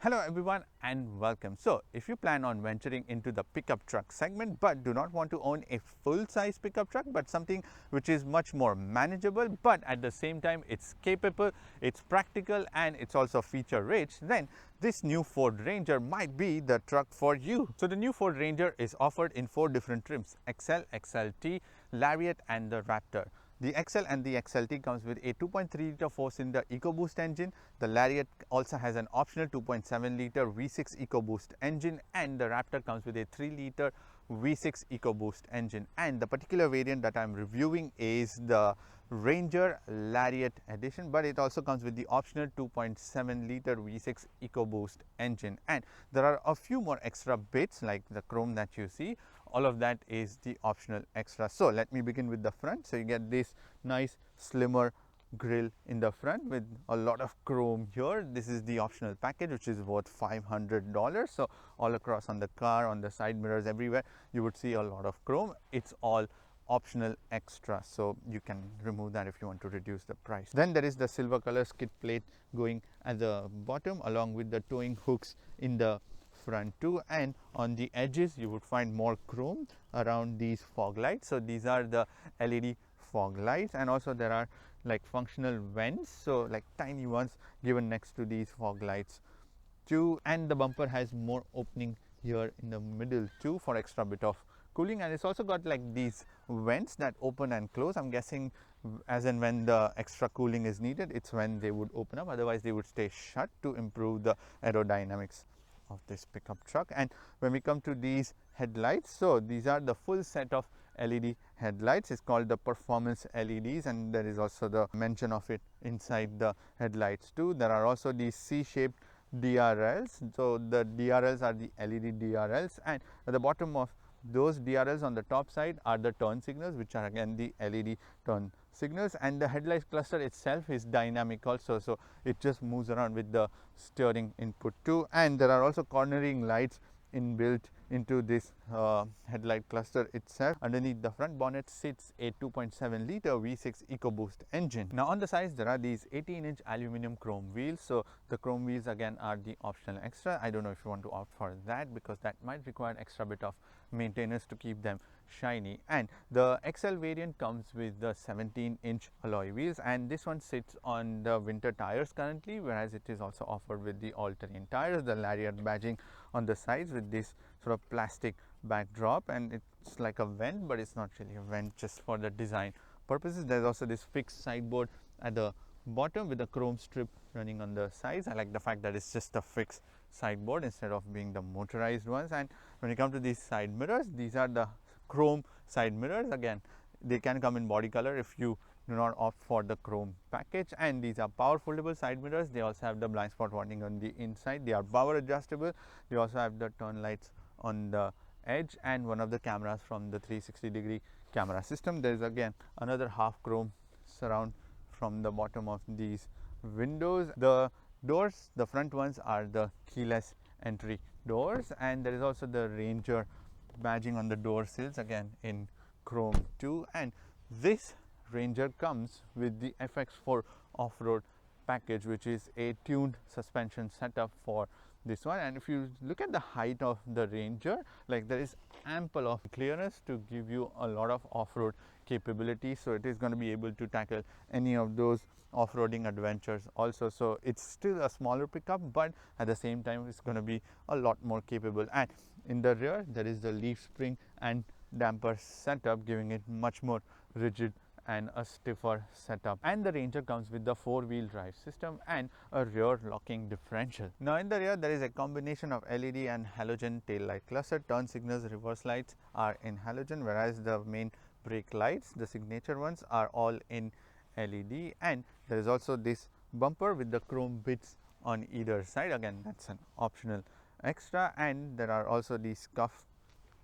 Hello everyone and welcome. So if you plan on venturing into the pickup truck segment but do not want to own a full-size pickup truck but something which is much more manageable but at the same time it's capable, it's practical and it's also feature rich, then this new Ford Ranger might be the truck for you. So the new Ford Ranger is offered in 4 different trims: XL, XLT, Lariat and the Raptor. The XL and the XLT comes with a 2.3 liter 4-cylinder EcoBoost engine. The Lariat also has an optional 2.7 liter V6 EcoBoost engine, and the Raptor comes with a 3 liter V6 EcoBoost engine. And the particular variant that I am reviewing is the Ranger Lariat edition, but it also comes with the optional 2.7 liter V6 EcoBoost engine. And there are a few more extra bits like the chrome that you see. All of that is the optional extra. So let me begin with the front. So you get this nice slimmer grille in the front with a lot of chrome here. This is the optional package which is worth $500. So all across on the car, on the side mirrors, everywhere you would see a lot of chrome. It's all optional extra, so you can remove that if you want to reduce the price. Then there is the silver color skid plate going at the bottom along with the towing hooks in the front too, and on the edges you would find more chrome around these fog lights. So these are the LED fog lights, and also there are like functional vents, so like tiny ones given next to these fog lights too. And the bumper has more opening here in the middle too for extra bit of cooling, and it's also got like these vents that open and close. I'm guessing as and when the extra cooling is needed, it's when they would open up, otherwise they would stay shut to improve the aerodynamics of this pickup truck. And when we come to these headlights, so these are the full set of LED headlights. It's called the performance LEDs, and there is also the mention of it inside the headlights too. There are also these C-shaped DRLs. So the DRLs are the LED DRLs, and at the bottom of those DRLs on the top side are the turn signals, which are again the LED turn signals. And the headlight cluster itself is dynamic also, so it just moves around with the steering input too. And there are also cornering lights inbuilt into this headlight cluster itself. Underneath the front bonnet sits a 2.7 liter V6 EcoBoost engine. Now on the sides there are these 18-inch aluminum chrome wheels. So the chrome wheels again are the optional extra. I don't know if you want to opt for that because that might require extra bit of maintenance to keep them shiny. And the XL variant comes with the 17-inch alloy wheels, and this one sits on the winter tires currently, whereas it is also offered with the all-terrain tires. The Lariat badging on the sides with this sort of plastic backdrop, and it's like a vent, but it's not really a vent, just for the design purposes. There's also this fixed sideboard at the bottom with a chrome strip running on the sides. I like the fact that it's just a fixed sideboard instead of being the motorized ones. And when you come to these side mirrors, these are the chrome side mirrors. Again, they can come in body color if you do not opt for the chrome package, and these are power foldable side mirrors. They also have the blind spot warning on the inside. They are power adjustable. They also have the turn lights on the edge and one of the cameras from the 360-degree camera system. There is again another half chrome surround from the bottom of these windows. The doors, the front ones, are the keyless entry doors, and there is also the Ranger badging on the door sills, again in chrome too. And this Ranger comes with the FX4 off-road package, which is a tuned suspension setup for this one. And if you look at the height of the Ranger, like there is ample of clearance to give you a lot of off-road capability, so it is going to be able to tackle any of those off-roading adventures also. So it's still a smaller pickup, but at the same time it's going to be a lot more capable. And in the rear there is the leaf spring and damper setup, giving it much more rigid and a stiffer setup. And the Ranger comes with the 4-wheel drive system and a rear locking differential. Now in the rear there is a combination of LED and halogen tail light cluster. Turn signals, reverse lights are in halogen, whereas the main brake lights, the signature ones, are all in LED. And there is also this bumper with the chrome bits on either side. Again, that's an optional extra. And there are also these cuff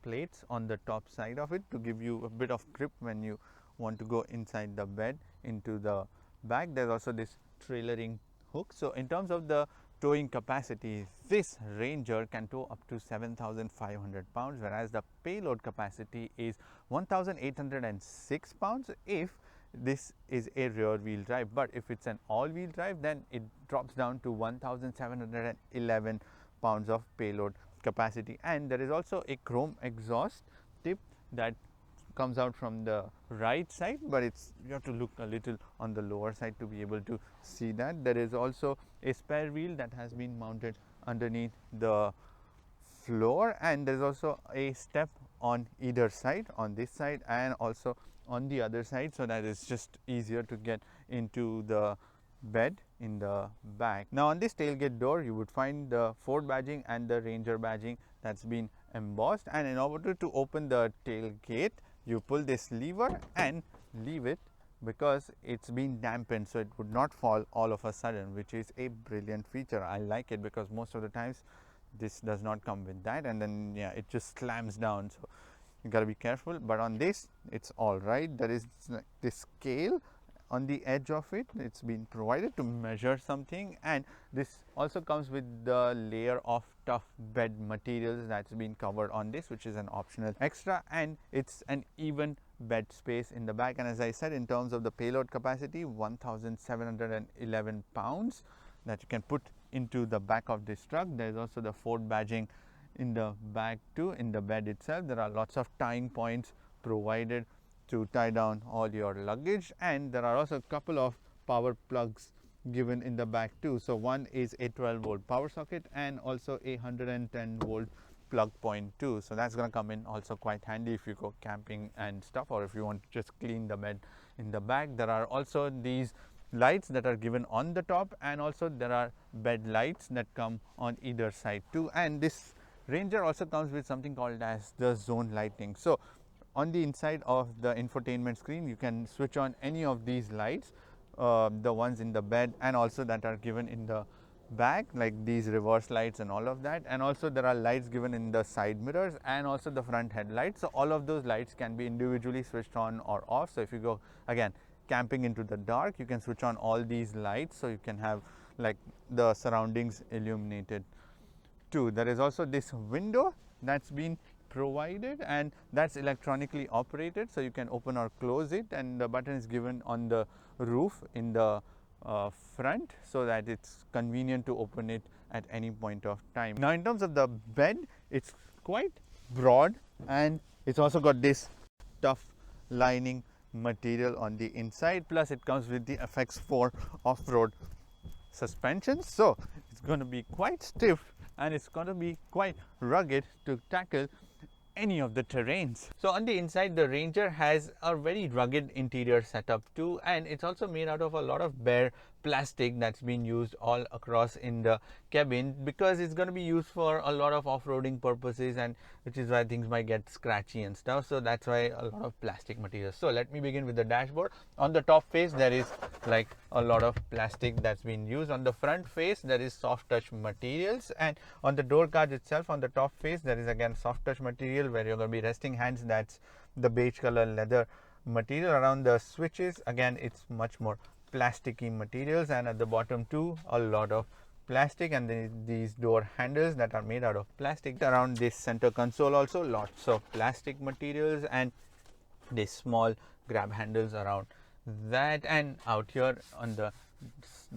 plates on the top side of it to give you a bit of grip when you want to go inside the bed into the back. There's also this trailering hook. So in terms of the towing capacity, this Ranger can tow up to 7,500 pounds, whereas the payload capacity is 1,806 pounds if this is a rear wheel drive, but if it's an all wheel drive, then it drops down to 1711 pounds of payload capacity. And there is also a chrome exhaust tip that comes out from the right side, but it's, you have to look a little on the lower side to be able to see that. There is also a spare wheel that has been mounted underneath the floor, and there is also a step on either side, on this side and also on the other side, so that it's just easier to get into the bed in the back. Now on this tailgate door you would find the Ford badging and the Ranger badging that's been embossed, and in order to open the tailgate you pull this lever and leave it, because it's been dampened so it would not fall all of a sudden, which is a brilliant feature. I like it because most of the times this does not come with that, and then yeah, it just slams down, so you got to be careful. But on this it's all right. There is this scale on the edge of it, it's been provided to measure something, and this also comes with the layer of tough bed materials that's been covered on this, which is an optional extra, and it's an even bed space in the back. And as I said, in terms of the payload capacity, 1711 pounds that you can put into the back of this truck. There is also the Ford badging in the back too. In the bed itself there are lots of tying points provided to tie down all your luggage, and there are also a couple of power plugs given in the back too. So one is a 12-volt power socket and also a 110-volt plug point too, so that's going to come in also quite handy if you go camping and stuff, or if you want to just clean the bed in the back. There are also these lights that are given on the top, and also there are bed lights that come on either side too. And this Ranger also comes with something called as the zone lighting. So on the inside of the infotainment screen you can switch on any of these lights, the ones in the bed and also that are given in the back, like these reverse lights and all of that. And also there are lights given in the side mirrors and also the front headlights. So all of those lights can be individually switched on or off. So if you go again camping into the dark, you can switch on all these lights, so you can have like the surroundings illuminated too. There is also this window that's been provided, and that's electronically operated, so you can open or close it, and the button is given on the roof in the front, so that it's convenient to open it at any point of time. Now in terms of the bed, it's quite broad, and it's also got this tough lining material on the inside, plus it comes with the FX4 off-road suspension, so it's going to be quite stiff and it's going to be quite rugged to tackle any of the terrains. So on the inside, the Ranger has a very rugged interior setup too, and it's also made out of a lot of bare plastic that's been used all across in the cabin, because it's going to be used for a lot of off-roading purposes, and which is why things might get scratchy and stuff, so that's why a lot of plastic materials. So let me begin with the dashboard. On the top face there is like a lot of plastic that's been used. On the front face there is soft touch materials, and on the door card itself, on the top face there is again soft touch material where you're going to be resting hands, that's the beige color leather material. Around the switches again it's much more plasticky materials, and at the bottom too a lot of plastic, and then these door handles that are made out of plastic. Around this center console also lots of plastic materials, and these small grab handles around that. And out here on the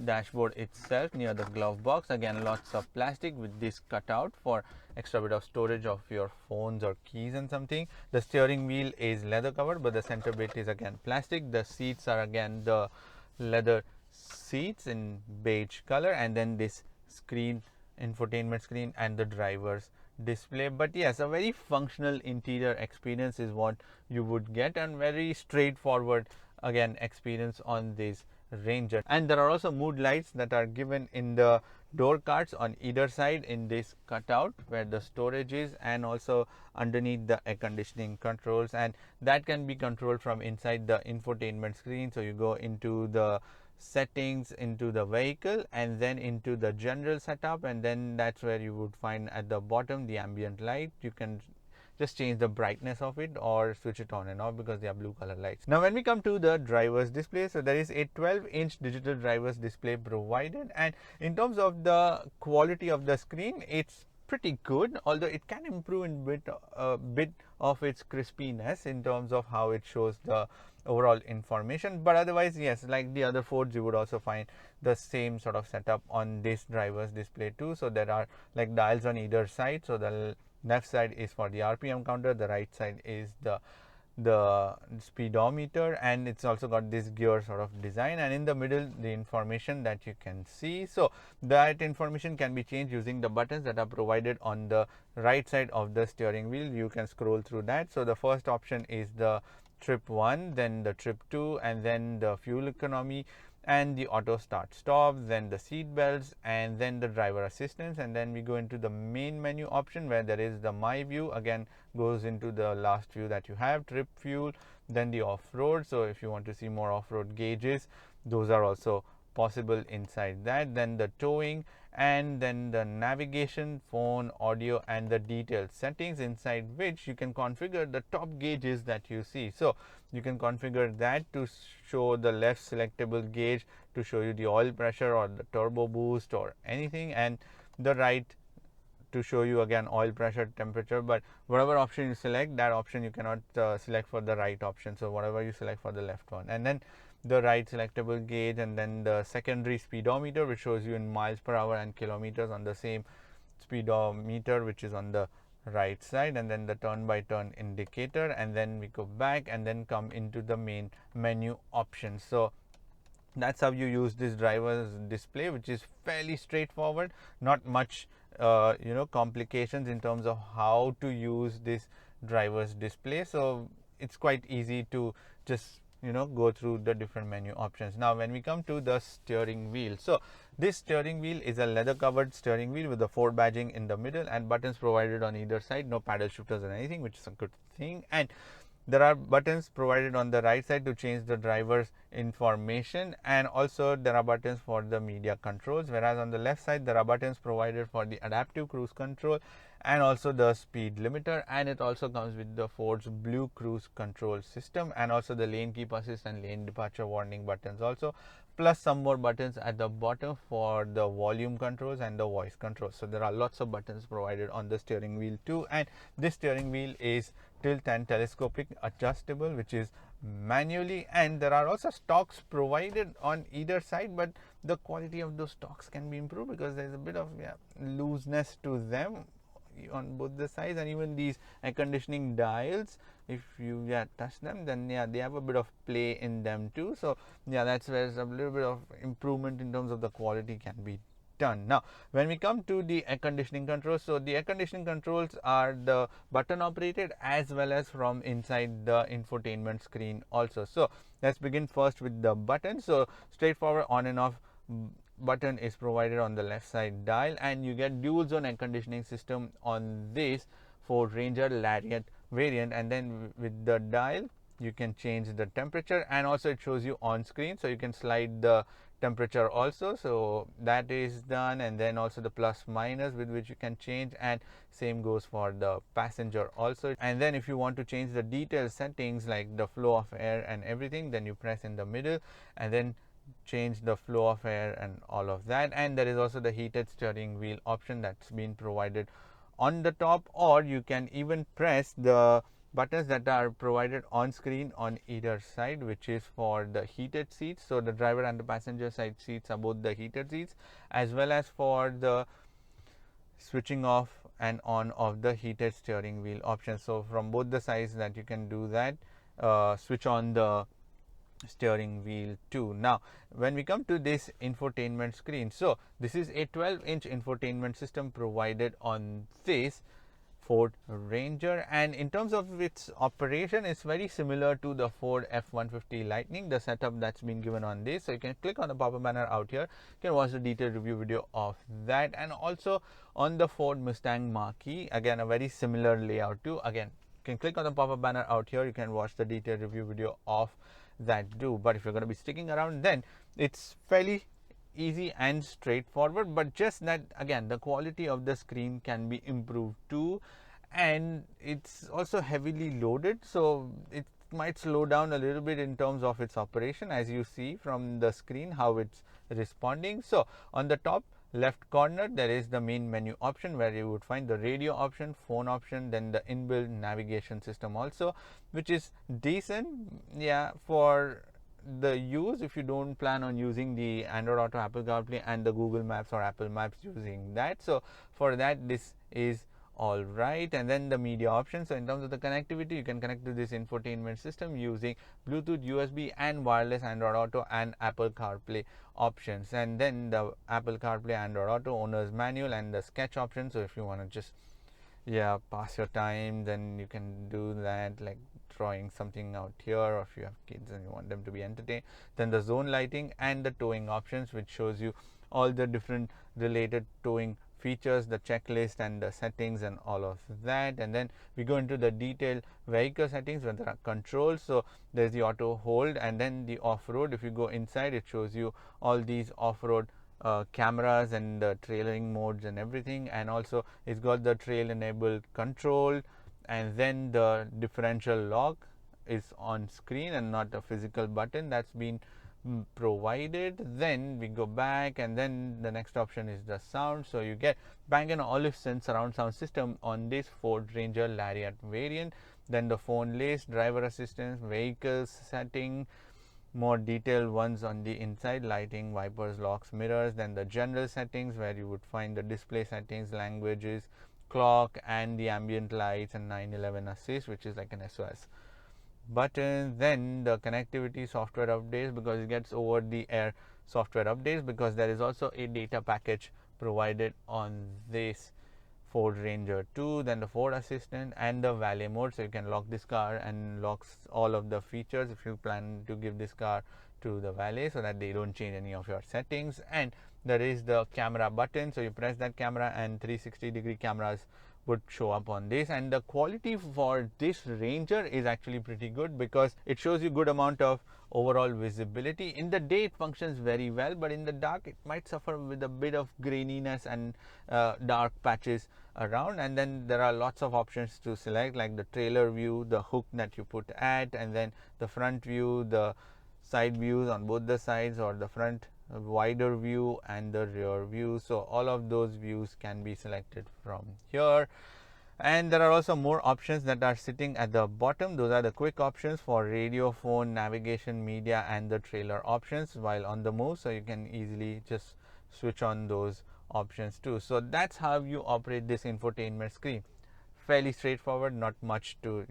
dashboard itself near the glove box, again lots of plastic with this cutout for extra bit of storage of your phones or keys and something. The steering wheel is leather covered, but the center bit is again plastic. The seats are again the leather seats in beige color, and then this screen, infotainment screen, and the driver's display. But yes, a very functional interior experience is what you would get, and very straightforward again experience on this Ranger. And there are also mood lights that are given in the door cards on either side in this cutout where the storage is, and also underneath the air conditioning controls, and that can be controlled from inside the infotainment screen. So you go into the settings, into the vehicle, and then into the general setup, and then that's where you would find at the bottom the ambient light. You can just change the brightness of it or switch it on and off because they are blue color lights. Now when we come to the driver's display, so there is a 12-inch digital driver's display provided, and in terms of the quality of the screen, it's pretty good, although it can improve in a bit of its crispiness in terms of how it shows the overall information. But otherwise, yes, like the other Fords, you would also find the same sort of setup on this driver's display too. So there are like dials on either side. So the left side is for the RPM counter, the right side is the speedometer, and it's also got this gear sort of design, and in the middle the information that you can see. So that information can be changed using the buttons that are provided on the right side of the steering wheel. You can scroll through that. So the first option is the trip 1, then the trip 2, and then the fuel economy and the auto start stop, then the seat belts, and then the driver assistance. And then we go into the main menu option where there is the my view, again goes into the last view that you have, trip fuel, then the off-road. So if you want to see more off-road gauges, those are also possible inside that. Then the towing, and then the navigation, phone, audio, and the detailed settings, inside which you can configure the top gauges that you see. So you can configure that to show the left selectable gauge to show you the oil pressure or the turbo boost or anything, and the right to show you again oil pressure, temperature. But whatever option you select, that option you cannot select for the right option. So whatever you select for the left one, and then the right selectable gauge, and then the secondary speedometer, which shows you in miles per hour and kilometers on the same speedometer, which is on the right side, and then the turn by turn indicator. And then we go back and then come into the main menu options. So that's how you use this driver's display, which is fairly straightforward, not much complications in terms of how to use this driver's display. So it's quite easy to just go through the different menu options. Now when we come to the steering wheel, so this steering wheel is a leather covered steering wheel with the Ford badging in the middle and buttons provided on either side, no paddle shifters or anything, which is a good thing. And there are buttons provided on the right side to change the driver's information, and also there are buttons for the media controls, whereas on the left side there are buttons provided for the adaptive cruise control and also the speed limiter. And it also comes with the Ford's Blue cruise control system, and also the lane keep assist and lane departure warning buttons also, plus some more buttons at the bottom for the volume controls and the voice controls. So there are lots of buttons provided on the steering wheel too. And this steering wheel is tilt and telescopic adjustable, which is manually, and there are also stocks provided on either side, but the quality of those stocks can be improved because there is a bit of looseness to them on both the sides. And even these air conditioning dials, if you touch them, then they have a bit of play in them too. So that's where a little bit of improvement in terms of the quality can be done. Now when we come to the air conditioning controls, so the air conditioning controls are the button operated as well as from inside the infotainment screen also. So let's begin first with the button. So straightforward on and off button is provided on the left side dial, and you get dual zone air conditioning system on this Ford Ranger Lariat variant. And then with the dial you can change the temperature, and also it shows you on screen, so you can slide the temperature also. So that is done, and then also the plus minus with which you can change, and same goes for the passenger also. And then if you want to change the detailed settings like the flow of air and everything, then you press in the middle and then change the flow of air and all of that. And there is also the heated steering wheel option that's been provided on the top, or you can even press the buttons that are provided on screen on either side, which is for the heated seats. So the driver and the passenger side seats are both the heated seats, as well as for the switching off and on of the heated steering wheel option. So from both the sides that you can do that, switch on the steering wheel too. Now when we come to this infotainment screen, so this is a 12-inch infotainment system provided on this Ford Ranger, and in terms of its operation, it's very similar to the Ford F-150 Lightning, the setup that's been given on this. So you can click on the pop-up banner out here, you can watch the detailed review video of that, and also on the Ford Mustang Mach-E, again a very similar layout too. Again, you can click on the pop-up banner out here, you can watch the detailed review video of that too. But if you're going to be sticking around, then it's fairly easy and straightforward, but just that again the quality of the screen can be improved too, and it's also heavily loaded, so it might slow down a little bit in terms of its operation, as you see from the screen how it's responding. So on the top left corner there is the main menu option where you would find the radio option, phone option, then the inbuilt navigation system also, which is decent, yeah, for the use if you don't plan on using the Android Auto, Apple CarPlay and the Google Maps or Apple Maps using that. So for that this is all right. And then the media option. So in terms of the connectivity, you can connect to this infotainment system using Bluetooth, USB and wireless Android Auto and Apple CarPlay options. And then the Apple CarPlay, Android Auto, owner's manual and the sketch option. So if you want to just pass your time, then you can do that, like drawing something out here, or if you have kids and you want them to be entertained. Then the zone lighting and the towing options, which shows you all the different related towing features, the checklist and the settings and all of that. And then we go into the detailed vehicle settings where there are controls. So there's the auto hold and then the off-road. If you go inside, it shows you all these off-road cameras and the trailering modes and everything, and also it's got the trail enabled control, and then the differential lock is on screen and not a physical button that's been provided. Then we go back and then the next option is the sound. So you get Bang & Olufsen surround sound system on this Ford Ranger Lariat variant. Then the phone list, driver assistance, vehicles setting, more detailed ones on the inside, lighting, wipers, locks, mirrors. Then the general settings where you would find the display settings, languages, clock and the ambient lights and 911 assist, which is like an SOS button. Then the connectivity, software updates, because it gets over the air software updates, because there is also a data package provided on this Ford Ranger 2. Then the Ford Assistant and the valet mode, so you can lock this car and locks all of the features if you plan to give this car to the valet so that they don't change any of your settings. And there is the camera button, so you press that camera and 360-degree cameras would show up on this. And the quality for this Ranger is actually pretty good because it shows you good amount of overall visibility. In the day it functions very well, but in the dark it might suffer with a bit of graininess and dark patches around. And then there are lots of options to select, like the trailer view, the hook that you put at, and then the front view, the side views on both the sides, or the front wider view and the rear view. So all of those views can be selected from here. And there are also more options that are sitting at the bottom. Those are the quick options for radio, phone, navigation, media and the trailer options while on the move, so you can easily just switch on those options too. So that's how you operate this infotainment screen. Fairly straightforward, not much to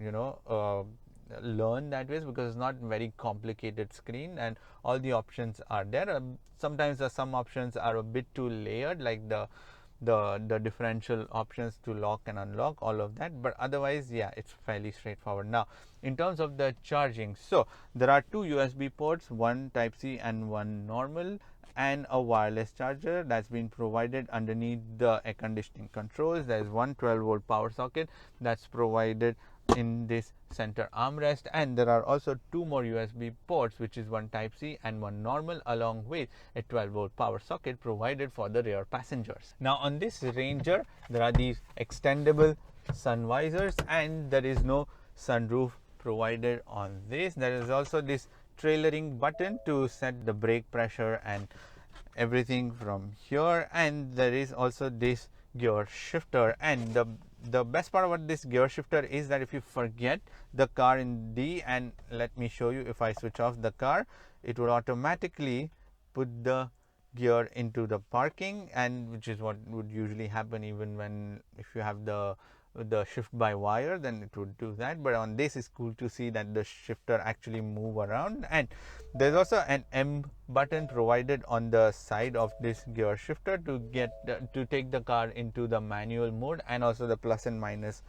learn that way, because it's not very complicated screen and all the options are there. Sometimes some options are a bit too layered, like the differential options to lock and unlock, all of that, but otherwise it's fairly straightforward. Now in terms of the charging, so there are two USB ports, one type C and one normal, and a wireless charger that's been provided underneath the air conditioning controls. There is one 12-volt power socket that's provided in this center armrest, and there are also two more USB ports, which is one type C and one normal, along with a 12-volt power socket provided for the rear passengers. Now on this Ranger there are these extendable sun visors and there is no sunroof provided on this. There is also this trailering button to set the brake pressure and everything from here, and there is also this gear shifter. And the best part about this gear shifter is that if you forget the car in D, and let me show you, if I switch off the car, it would automatically put the gear into the parking, and which is what would usually happen even when if you have the shift by wire, then it would do that. But on this is cool to see that the shifter actually move around. And there's also an M button provided on the side of this gear shifter to get to take the car into the manual mode, and also the plus and minus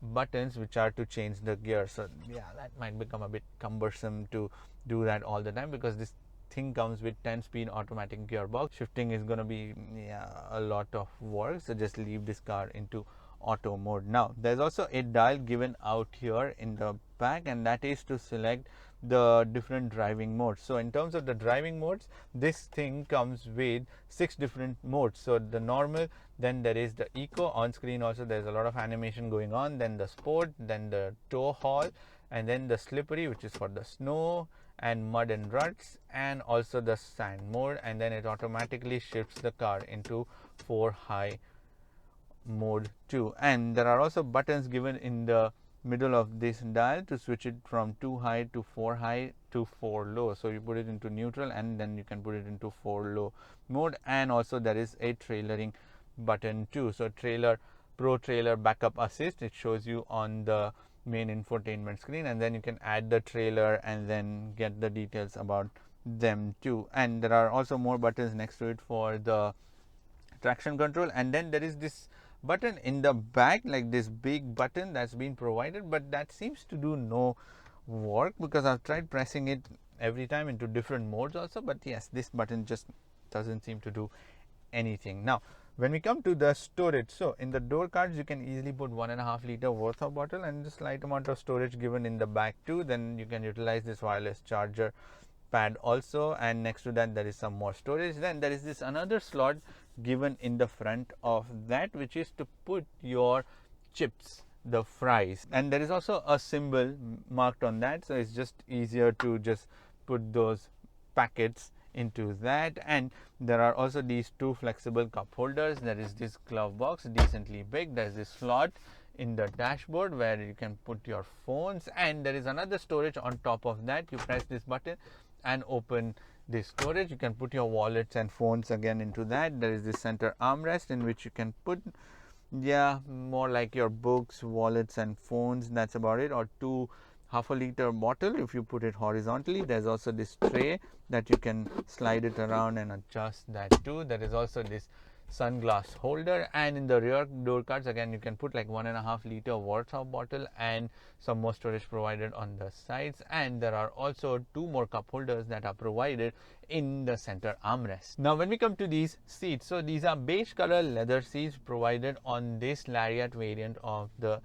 buttons which are to change the gear. So that might become a bit cumbersome to do that all the time, because this thing comes with 10-speed automatic gearbox. Shifting is going to be a lot of work, so just leave this car into auto mode. Now there's also a dial given out here in the back, and that is to select the different driving modes. So in terms of the driving modes, this thing comes with 6 different modes. So the normal, then there is the eco. On screen also there's a lot of animation going on, then the sport, then the tow haul, and then the slippery, which is for the snow and mud and ruts, and also the sand mode. And then it automatically shifts the car into 4 high mode too. And there are also buttons given in the middle of this dial to switch it from 2 high to 4 high to 4 low. So you put it into neutral and then you can put it into 4 low mode. And also there is a trailering button too. So pro trailer backup assist, it shows you on the main infotainment screen, and then you can add the trailer and then get the details about them too. And there are also more buttons next to it for the traction control. And then there is this button in the back, like this big button that's been provided, but that seems to do no work because I've tried pressing it every time into different modes also. But yes, this button just doesn't seem to do anything. Now when we come to the storage, so in the door cards you can easily put 1.5 liter worth of bottle, and the slight amount of storage given in the back too. Then you can utilize this wireless charger pad also, and next to that there is some more storage. Then there is this another slot given in the front of that, which is to put your chips, the fries, and there is also a symbol marked on that, so it's just easier to just put those packets into that. And there are also these two flexible cup holders. There is this glove box, decently big. There's this slot in the dashboard where you can put your phones, and there is another storage on top of that. You press this button and open this storage. You can put your wallets and phones again into that. There is this center armrest in which you can put more like your books, wallets and phones. That's about it. Or two 1/2 liter bottle if you put it horizontally. There's also this tray that you can slide it around and adjust that too. There is also this sunglass holder, and in the rear door cards again you can put like 1.5 liter worth of bottle and some more storage provided on the sides. And there are also 2 more cup holders that are provided in the center armrest. Now when we come to these seats, so these are beige color leather seats provided on this Lariat variant of the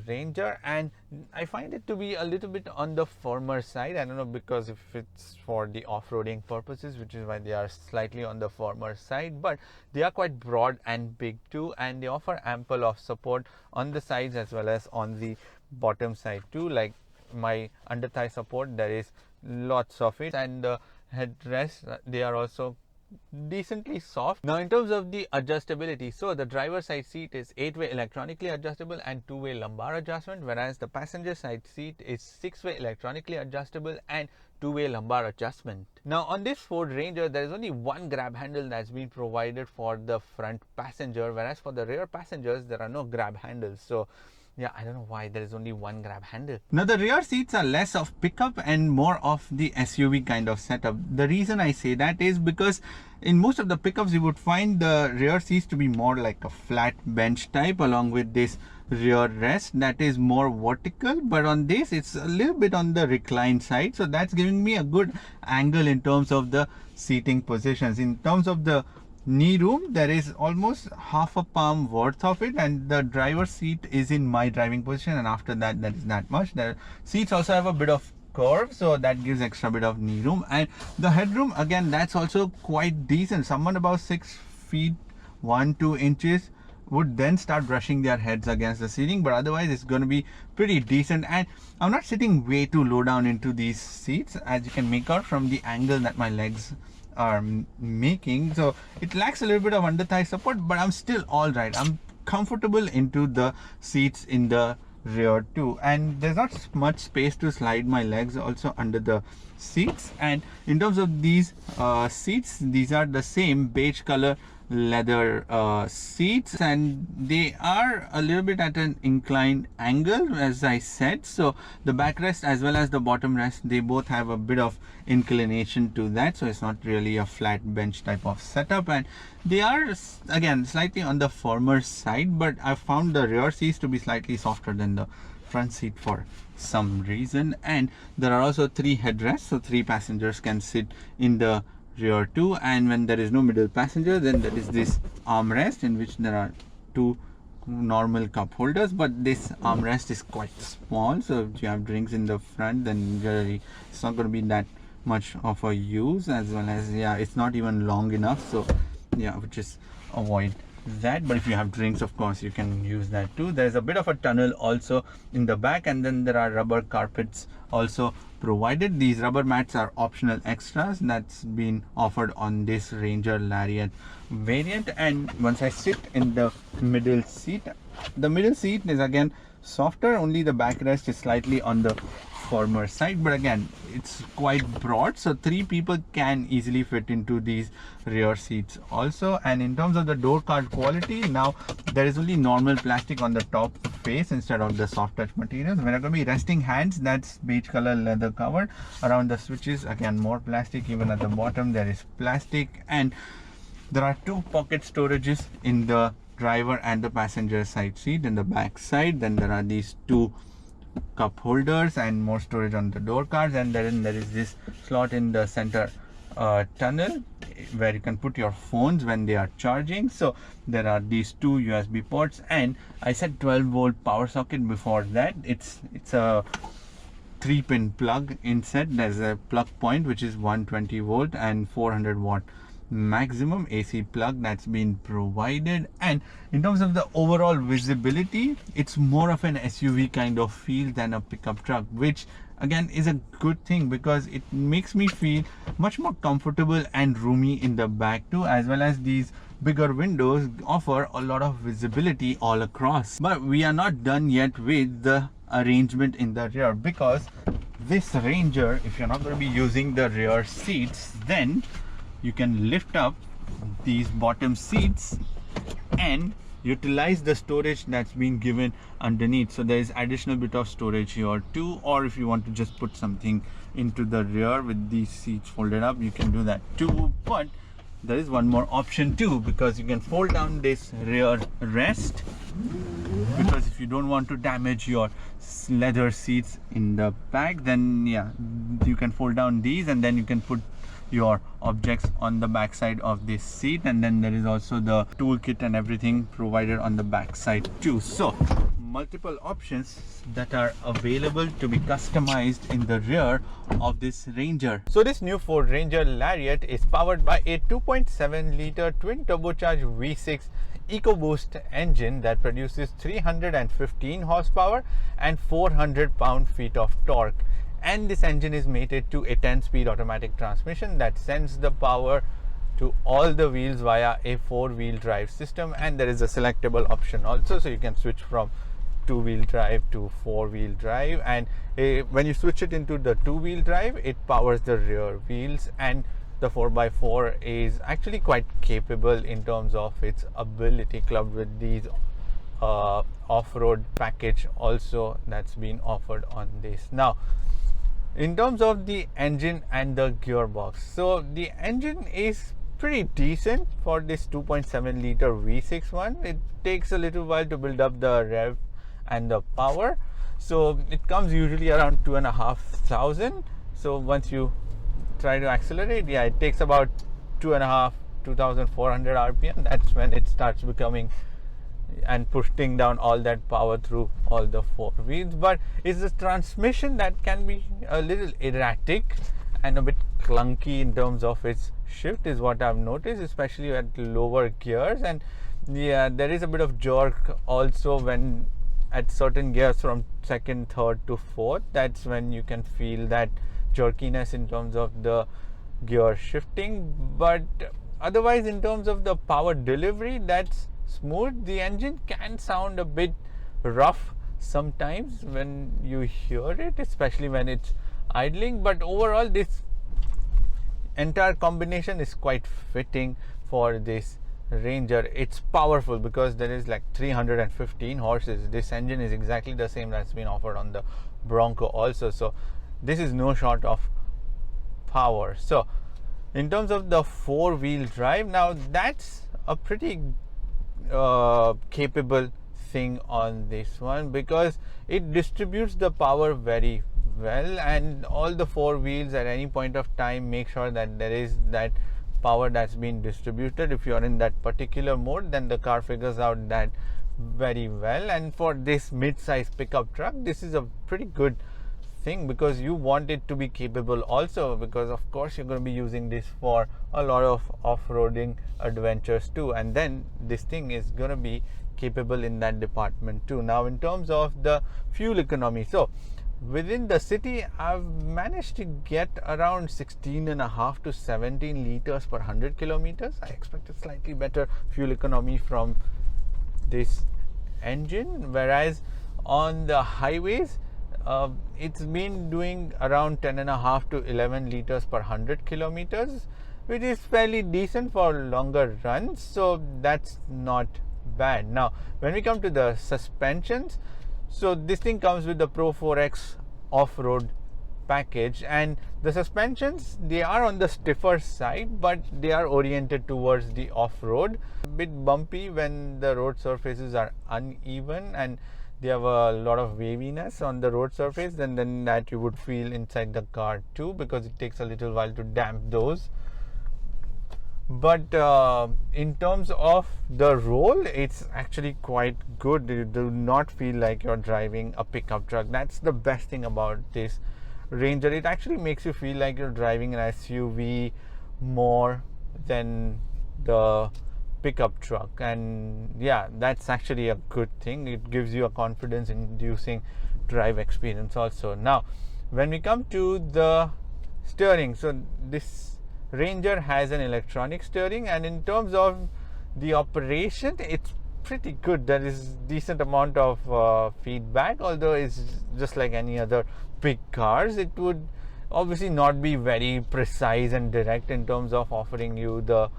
Ranger, and I find it to be a little bit on the firmer side. I don't know, because if it's for the off-roading purposes, which is why they are slightly on the firmer side, but they are quite broad and big too, and they offer ample of support on the sides as well as on the bottom side too. Like my under thigh support, there is lots of it, and the headrests, they are also decently soft. Now in terms of the adjustability, so the driver side seat is 8-way electronically adjustable and 2-way lumbar adjustment, whereas the passenger side seat is 6-way electronically adjustable and 2-way lumbar adjustment. Now on this Ford Ranger, there is only one grab handle that's been provided for the front passenger, whereas for the rear passengers there are no grab handles. So yeah, I don't know why there is only one grab handle. Now the rear seats are less of pickup and more of the SUV kind of setup. The reason I say that is because in most of the pickups you would find the rear seats to be more like a flat bench type, along with this rear rest that is more vertical, but on this it's a little bit on the reclined side, so that's giving me a good angle in terms of the seating positions. In terms of the knee room, there is almost half a palm worth of it, and the driver's seat is in my driving position, and after that there is that much. The seats also have a bit of curve, so that gives extra bit of knee room. And the headroom, again, that's also quite decent. Someone about 6 feet 1-2 inches would then start brushing their heads against the ceiling, but otherwise it's going to be pretty decent. And I'm not sitting way too low down into these seats, as you can make out from the angle that my legs are making. So it lacks a little bit of under thigh support, but I'm still all right. I'm comfortable into the seats in the rear too, and there's not much space to slide my legs also under the seats. And in terms of these seats, these are the same beige color leather seats, and they are a little bit at an inclined angle, as I said. So the backrest as well as the bottom rest, they both have a bit of inclination to that, so it's not really a flat bench type of setup. And they are again slightly on the firmer side, but I found the rear seats to be slightly softer than the front seat for some reason. And there are also 3 headrests, so 3 passengers can sit in the rear too. And when there is no middle passenger, then there is this armrest in which there are 2 normal cup holders, but this armrest is quite small, so if you have drinks in the front, then really it's not going to be that much of a use, as well as it's not even long enough, so just avoid that. But if you have drinks, of course you can use that too. There's a bit of a tunnel also in the back, and then there are rubber carpets also provided. These rubber mats are optional extras that's been offered on this Ranger Lariat variant. And once I sit in the middle seat is again softer, only the backrest is slightly on the firmer side, but again it's quite broad, so 3 people can easily fit into these rear seats also. And in terms of the door card quality, now there is only normal plastic on the top face instead of the soft touch materials. When I'm going to be resting hands, that's beige color leather covered. Around the switches, again more plastic. Even at the bottom there is plastic, and there are 2 pocket storages in the driver and the passenger side seat in the back side. Then there are these 2 cup holders and more storage on the door cards, and then there is this slot in the center tunnel where you can put your phones when they are charging. So there are these 2 USB ports, and I said 12-volt power socket before that. It's a 3-pin plug inset. There's a plug point which is 120 volt and 400 watt maximum AC plug that's been provided. And in terms of the overall visibility, it's more of an SUV kind of feel than a pickup truck, which again is a good thing because it makes me feel much more comfortable and roomy in the back too, as well as these bigger windows offer a lot of visibility all across. But we are not done yet with the arrangement in the rear, because this Ranger, if you're not going to be using the rear seats, then you can lift up these bottom seats and utilize the storage that's been given underneath. So there is additional bit of storage here too, or if you want to just put something into the rear with these seats folded up, you can do that too. But there is one more option too, because you can fold down this rear rest, because if you don't want to damage your leather seats in the back, then yeah, you can fold down these and then you can put your objects on the back side of this seat. And then there is also the toolkit and everything provided on the back side too. So multiple options that are available to be customized in the rear of this Ranger. So this new Ford Ranger Lariat is powered by a 2.7 liter twin turbocharged V6 EcoBoost engine that produces 315 horsepower and 400 pound-feet of torque. And this engine is mated to a 10-speed automatic transmission that sends the power to all the wheels via a 4-wheel drive system. And there is a selectable option also, so you can switch from 2-wheel drive to 4-wheel drive. And when you switch it into the 2-wheel drive, it powers the rear wheels, and the 4x4 is actually quite capable in terms of its ability, clubbed with these off-road package also that's been offered on this. Now in terms of the engine and the gearbox, so the engine is pretty decent for this 2.7 liter V6 one. It takes a little while to build up the rev and the power, so it comes usually around 2,500. So once you try to accelerate, yeah, it takes about 2,400 RPM. That's when it starts becoming and pushing down all that power through all the 4 wheels. But it's the transmission that can be a little erratic and a bit clunky in terms of its shift, is what I've noticed, especially at lower gears. And yeah, there is a bit of jerk also when at certain gears from 2nd, 3rd to 4th. That's when you can feel that jerkiness in terms of the gear shifting. But otherwise, in terms of the power delivery, that's smooth. The engine can sound a bit rough sometimes when you hear it, especially when it's idling, but overall this entire combination is quite fitting for this Ranger. It's powerful because there is like 315 horses. This engine is exactly the same that's been offered on the Bronco also, so this is no short of power. So in terms of the 4-wheel drive, now that's a pretty capable thing on this one, because it distributes the power very well, and all the 4 wheels at any point of time make sure that there is that power that's been distributed. If you're in that particular mode, then the car figures out that very well. And for this mid-size pickup truck, this is a pretty good thing, because you want it to be capable also, because of course you're going to be using this for a lot of off-roading adventures too, and then this thing is going to be capable in that department too. Now in terms of the fuel economy, so within the city, I've managed to get around 16.5 to 17 liters per 100 kilometers. I expect a slightly better fuel economy from this engine, whereas on the highways, it's been doing around 10.5 to 11 liters per 100 kilometers, which is fairly decent for longer runs, so that's not bad. Now, when we come to the suspensions, so this thing comes with the Pro 4X off-road package, and the suspensions, they are on the stiffer side, but they are oriented towards the off-road. A bit bumpy when the road surfaces are uneven and they have a lot of waviness on the road surface, and then that you would feel inside the car too, because it takes a little while to damp those. But in terms of the roll, it's actually quite good. You do not feel like you're driving a pickup truck. That's the best thing about this Ranger. It actually makes you feel like you're driving an SUV more than the pickup truck, and yeah, that's actually a good thing. It gives you a confidence inducing drive experience also. Now, when we come to the steering, so this Ranger has an electronic steering, and in terms of the operation, it's pretty good. There is decent amount of feedback, although it's just like any other big cars. It would obviously not be very precise and direct in terms of offering you the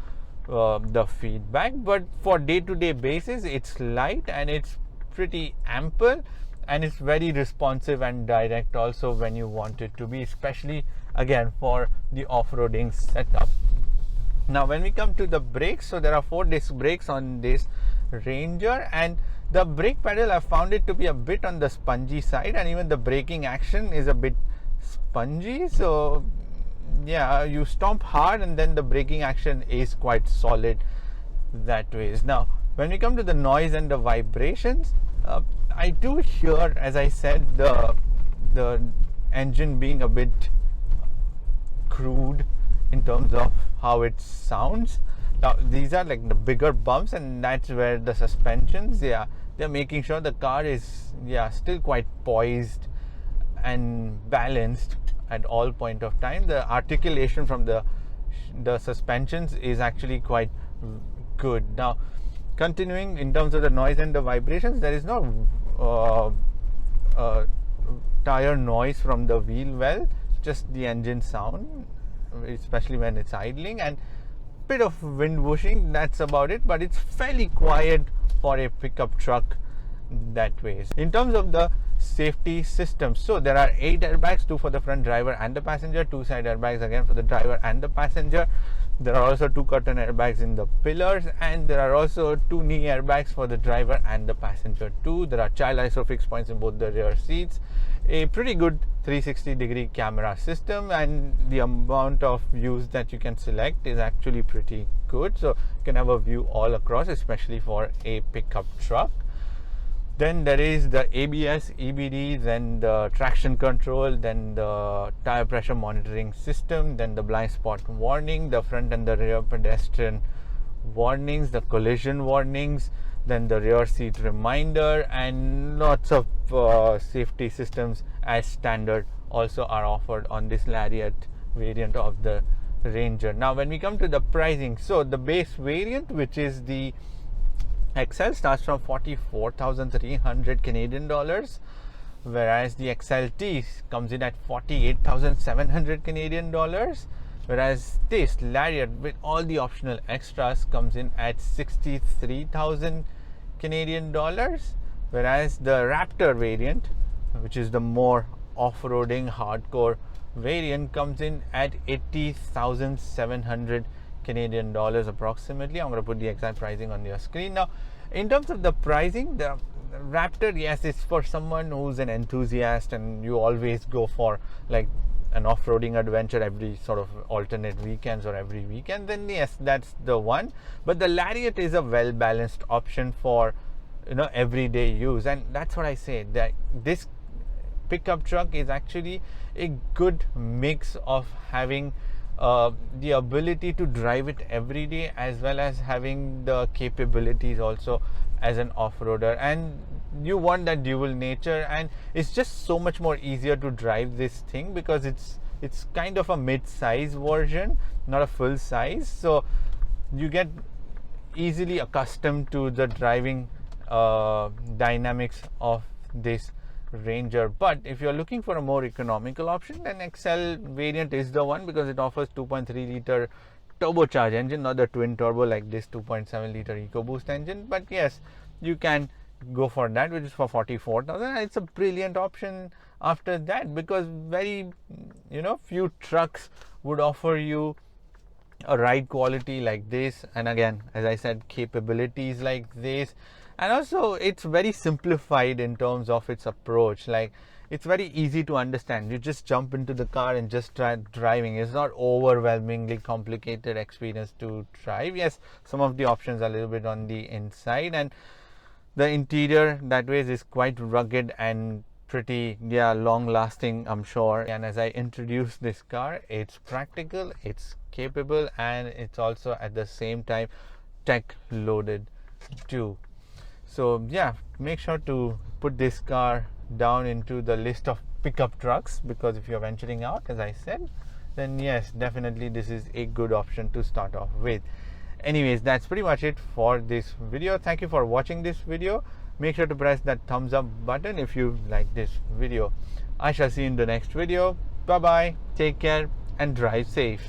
feedback, but for day-to-day basis, it's light and it's pretty ample, and it's very responsive and direct also when you want it to be, especially again for the off-roading setup. Now, when we come to the brakes, so there are 4-disc brakes on this Ranger, and the brake pedal, I found it to be a bit on the spongy side, and even the braking action is a bit spongy. So yeah, you stomp hard and then the braking action is quite solid that way. Now, when we come to the noise and the vibrations, I do hear, as I said, the engine being a bit crude in terms of how it sounds. Now, these are like the bigger bumps, and that's where the suspensions, they're making sure the car is still quite poised and balanced at all point of time. The articulation from the suspensions is actually quite good. Now, continuing in terms of the noise and the vibrations, there is no tire noise from the wheel well, just the engine sound, especially when it's idling, and bit of wind whooshing. That's about it, but it's fairly quiet for a pickup truck that way. In terms of the safety system, so there are 8 airbags, 2 for the front driver and the passenger, 2 side airbags again for the driver and the passenger. There are also 2 curtain airbags in the pillars, and there are also 2 knee airbags for the driver and the passenger too. There are child ISOFIX points in both the rear seats, a pretty good 360-degree camera system, and the amount of views that you can select is actually pretty good. So you can have a view all across, especially for a pickup truck. Then there is the ABS, EBD, then the traction control, then the tire pressure monitoring system, then the blind spot warning, the front and the rear pedestrian warnings, the collision warnings, then the rear seat reminder, and lots of safety systems as standard also are offered on this Lariat variant of the Ranger. Now, when we come to the pricing, so the base variant, which is the XL, starts from 44,300 Canadian dollars, whereas the XLT comes in at 48,700 Canadian dollars, whereas this Lariat with all the optional extras comes in at 63,000 Canadian dollars, whereas the Raptor variant, which is the more off-roading hardcore variant, comes in at 80,700 Canadian dollars approximately. I'm going to put the exact pricing on your screen. Now, in terms of the pricing, the Raptor, yes, it's for someone who's an enthusiast and you always go for like an off-roading adventure every sort of alternate weekends or every weekend, then yes, that's the one. But the Lariat is a well-balanced option for, you know, everyday use, and that's what I say, that this pickup truck is actually a good mix of having the ability to drive it every day, as well as having the capabilities also as an off-roader. And you want that dual nature, and it's just so much more easier to drive this thing because it's kind of a mid-size version, not a full size. So you get easily accustomed to the driving dynamics of this Ranger. But if you're looking for a more economical option, then XL variant is the one, because it offers 2.3 liter turbocharged engine, not the twin turbo like this 2.7 liter EcoBoost engine. But yes, you can go for that, which is for 44,000. It's a brilliant option after that, because very few trucks would offer you a ride quality like this, and again, as I said, capabilities like this. And also it's very simplified in terms of its approach. Like, it's very easy to understand. You just jump into the car and just try driving. It's not overwhelmingly complicated experience to drive. Yes, some of the options are a little bit on the inside, and the interior that way is quite rugged and pretty long lasting, I'm sure. And as I introduce this car, it's practical, it's capable, and it's also at the same time tech loaded too. So yeah, make sure to put this car down into the list of pickup trucks, because if you're venturing out, as I said, then yes, definitely this is a good option to start off with. Anyways, that's pretty much it for this video. Thank you for watching this video. Make sure to press that thumbs up button if you like this video. I shall see you in the next video. Bye bye, take care, and drive safe.